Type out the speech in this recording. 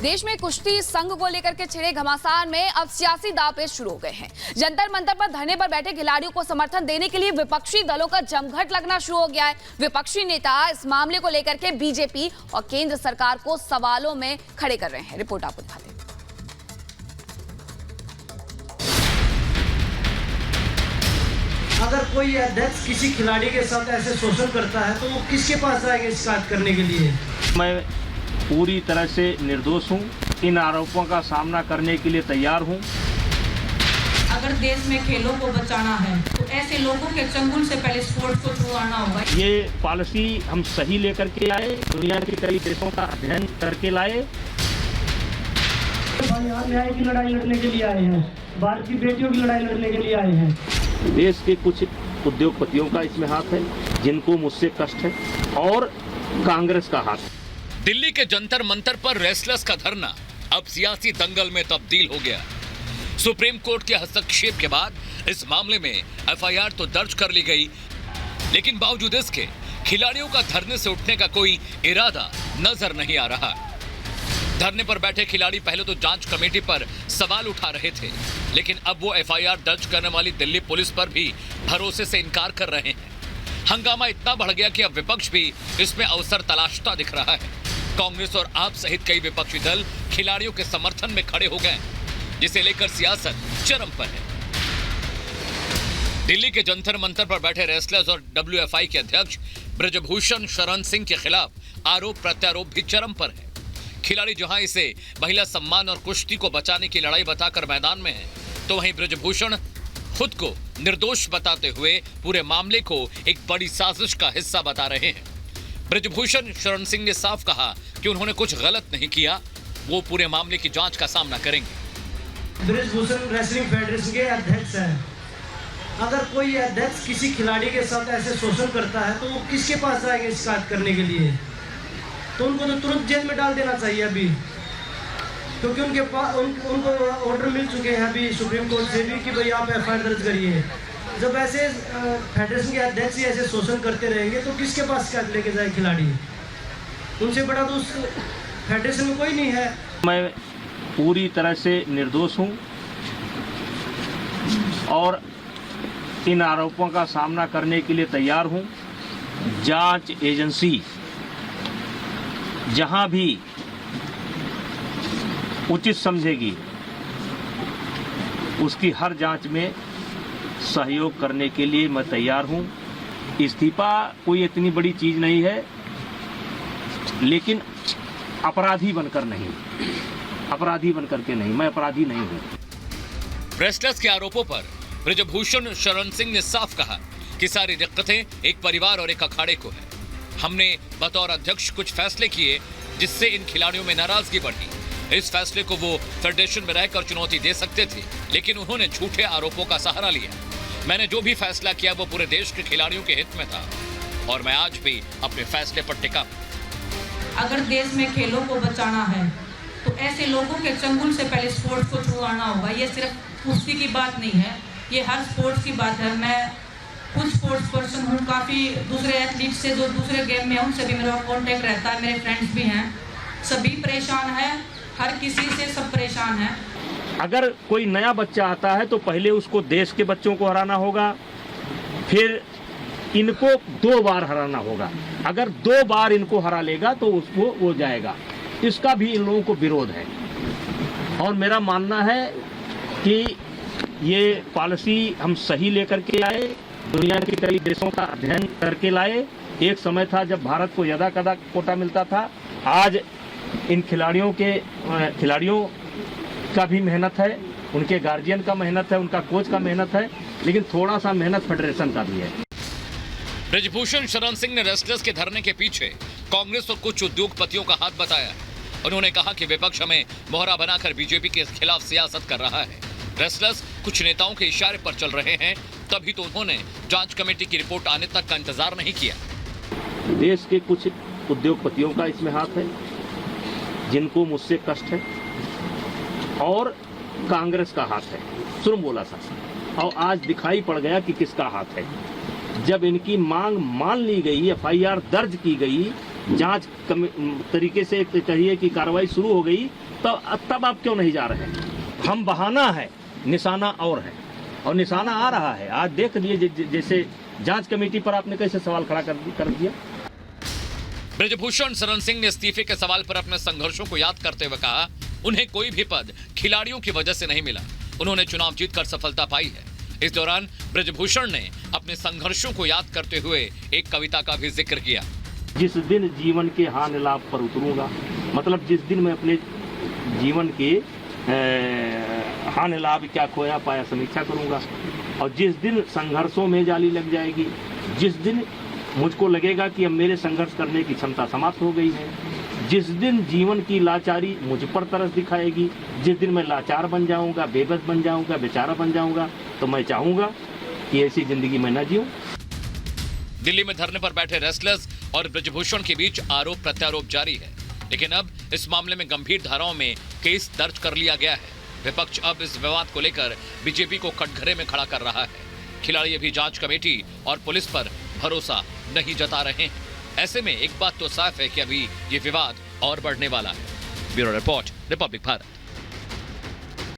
देश में कुश्ती संघ को लेकर के छिड़े घमासान में अब सियासी दांवपेच शुरू हो गए हैं। जंतर मंतर पर धरने पर बैठे खिलाड़ियों को समर्थन देने के लिए विपक्षी दलों का जमघट लगना शुरू हो गया है। विपक्षी नेता इस मामले को लेकर के बीजेपी और केंद्र सरकार को सवालों में खड़े कर रहे हैं। रिपोर्ट आपको दिखाते हैं। अगर कोई अध्यक्ष किसी खिलाड़ी के साथ ऐसे शोषण करता है तो वो किसके पास जाएंगे शिकायत करने के लिए? मैं पूरी तरह से निर्दोष हूँ। इन आरोपों का सामना करने के लिए तैयार हूँ। अगर देश में खेलों को बचाना है तो ऐसे लोगों के चंगुल से पहले स्पोर्ट्स को छुड़वाना होगा। ये पॉलिसी हम सही लेकर के आए, दुनिया के कई देशों का अध्ययन करके लाए। यहाँ न्याय की लड़ाई लड़ने के लिए आए हैं, भारत की बेटियों की लड़ाई लड़ने के लिए आए हैं। देश के कुछ उद्योगपतियों का इसमें हाथ है, जिनको मुझसे कष्ट है, और कांग्रेस का हाथ है। दिल्ली के जंतर मंतर पर रेसलर्स का धरना अब सियासी दंगल में तब्दील हो गया। सुप्रीम कोर्ट के हस्तक्षेप के बाद इस मामले में एफआईआर तो दर्ज कर ली गई, लेकिन बावजूद इसके खिलाड़ियों का धरने से उठने का कोई इरादा नजर नहीं आ रहा। धरने पर बैठे खिलाड़ी पहले तो जांच कमेटी पर सवाल उठा रहे थे, लेकिन अब वो एफआईआर दर्ज करने वाली दिल्ली पुलिस पर भी भरोसे से इनकार कर रहे हैं। हंगामा इतना बढ़ गया कि अब विपक्ष भी इसमें अवसर तलाशता दिख रहा है। कांग्रेस और आप सहित कई विपक्षी दल खिलाड़ियों के समर्थन में खड़े हो गए, जिसे लेकर सियासत चरम पर है। दिल्ली के जंतर मंतर पर बैठे रेसलर्स और डब्ल्यूएफआई के अध्यक्ष ब्रजभूषण शरण सिंह के खिलाफ आरोप प्रत्यारोप भी चरम पर है। खिलाड़ी जहां इसे महिला सम्मान और कुश्ती को बचाने की लड़ाई बताकर मैदान में है, तो वहीं ब्रजभूषण खुद को निर्दोष बताते हुए पूरे मामले को एक बड़ी साजिश का हिस्सा बता रहे हैं। ब्रजभूषण शरण सिंह ने साफ कहा कि उन्होंने कुछ गलत नहीं किया, वो पूरे मामले की जांच का सामना करेंगे। ब्रजभूषण रेसलिंग फेडरेशन के अध्यक्ष हैं। अगर कोई अध्यक्ष किसी खिलाड़ी के साथ ऐसे शोषण करता है तो वो किसके पास जाएंगे शिकायत करने के लिए? तो उनको तो तुरंत जेल में डाल देना चाहिए अभी, क्योंकि उनके पास उनको ऑर्डर मिल चुके हैं अभी सुप्रीम कोर्ट से भी कि भाई आप एफआईआर दर्ज करिए। जब ऐसे फेडरेशन के अध्यक्ष ही ऐसे शोषण करते रहेंगे तो किसके पास शिकायत लेके जाए खिलाड़ी? उनसे बड़ा तो उस फेडरेशन में कोई नहीं है। मैं पूरी तरह से निर्दोष हूँ और इन आरोपों का सामना करने के लिए तैयार हूँ। जांच एजेंसी जहां भी उचित समझेगी उसकी हर जांच में सहयोग करने के लिए मैं तैयार हूं। इस्तीफा कोई इतनी बड़ी चीज नहीं है, लेकिन अपराधी बनकर नहीं, अपराधी बनकर के नहीं, मैं अपराधी नहीं हूं। रेसलर्स के आरोपों पर ब्रजभूषण शरण सिंह ने साफ कहा कि सारी दिक्कतें एक परिवार और एक अखाड़े को है। हमने बतौर अध्यक्ष कुछ फैसले किए जिससे इन खिलाड़ियों में नाराजगी बढ़ी। इस फैसले को वो फेडरेशन में रहकर चुनौती दे सकते थे, लेकिन उन्होंने झूठे आरोपों का सहारा लिया। मैंने जो भी फैसला किया वो पूरे देश के खिलाड़ियों के हित में था और मैं आज भी अपने फैसले पर टिका। अगर देश में खेलों को बचाना है तो ऐसे लोगों के चंगुल से पहले स्पोर्ट्स को छुड़वाना होगा। ये सिर्फ कुश्ती की बात नहीं है, ये हर स्पोर्ट्स की बात है। मैं खुद स्पोर्ट्स पर्सन हूँ, काफ़ी दूसरे एथलीट से जो दूसरे गेम में हैं उनसे भी मेरा कांटेक्ट रहता है, मेरे फ्रेंड्स भी हैं, सभी परेशान हैं, हर किसी से सब परेशान हैं। अगर कोई नया बच्चा आता है तो पहले उसको देश के बच्चों को हराना होगा, फिर इनको 2 बार हराना होगा। अगर 2 बार इनको हरा लेगा तो उसको वो जाएगा। इसका भी इन लोगों को विरोध है और मेरा मानना है कि ये पॉलिसी हम सही लेकर के आए, दुनिया के कई देशों का अध्ययन करके लाए। एक समय था जब भारत को यदा कदा कोटा मिलता था। आज इन खिलाड़ियों का भी मेहनत है, उनके गार्जियन का मेहनत है, उनका कोच का मेहनत है, लेकिन थोड़ा सा मेहनत फेडरेशन का भी है। ब्रजभूषण शरण सिंह ने रेसलर्स के धरने के पीछे कांग्रेस और कुछ उद्योगपतियों का हाथ बताया। उन्होंने कहा कि विपक्ष हमें मोहरा बनाकर बीजेपी के खिलाफ सियासत कर रहा है। रेसलर्स कुछ नेताओं के इशारे पर चल रहे हैं, तभी तो उन्होंने जांच कमेटी की रिपोर्ट आने तक का इंतजार नहीं किया। देश के कुछ उद्योगपतियों का इसमें हाथ है, जिनको मुझसे कष्ट है, और कांग्रेस का हाथ है। सुन बोला सा, और आज दिखाई पड़ गया कि किसका हाथ है। जब इनकी मांग मान ली गई, एफआईआर दर्ज की गई, जांच तरीके से कहिए कि कार्रवाई शुरू हो गई, तब आप क्यों नहीं जा रहे हैं? हम बहाना है, निशाना और है, और निशाना आ रहा है। आज देख लिए जैसे जांच कमेटी पर आपने कैसे सवाल खड़ा कर दिया। ब्रजभूषण शरण सिंह ने इस्तीफे के सवाल पर अपने संघर्षों को याद करते हुए कहा, उन्हें कोई भी पद खिलाड़ियों की वजह से नहीं मिला, उन्होंने चुनाव जीतकर सफलता पाई है। इस दौरान ब्रजभूषण ने अपने संघर्षों को याद करते हुए एक कविता का भी जिक्र किया। जिस दिन जीवन के हानि लाभ पर उतरूंगा, मतलब जिस दिन मैं अपने जीवन के हानि लाभ क्या खोया पाया समीक्षा करूंगा, और जिस दिन संघर्षों में जाली लग जाएगी, जिस दिन मुझको लगेगा कि अब मेरे संघर्ष करने की क्षमता समाप्त हो गई है, जिस दिन जीवन की लाचारी मुझ पर तरस दिखाएगी, जिस दिन मैं लाचार बन जाऊंगा, बेबस बन जाऊंगा, बेचारा बन जाऊंगा, तो मैं चाहूंगा कि ऐसी जिंदगी मैं न जीऊं। दिल्ली में धरने पर बैठे रेसलर्स और ब्रजभूषण के बीच आरोप प्रत्यारोप जारी है, लेकिन अब इस मामले में गंभीर धाराओं में केस दर्ज कर लिया गया है। विपक्ष अब इस विवाद को लेकर बीजेपी को कटघरे में खड़ा कर रहा है। खिलाड़ी अभी जांच कमेटी और पुलिस पर भरोसा नहीं जता रहे हैं। ऐसे में एक बात तो साफ है कि अभी ये विवाद और बढ़ने वाला है। Bureau report, Republic Bharat.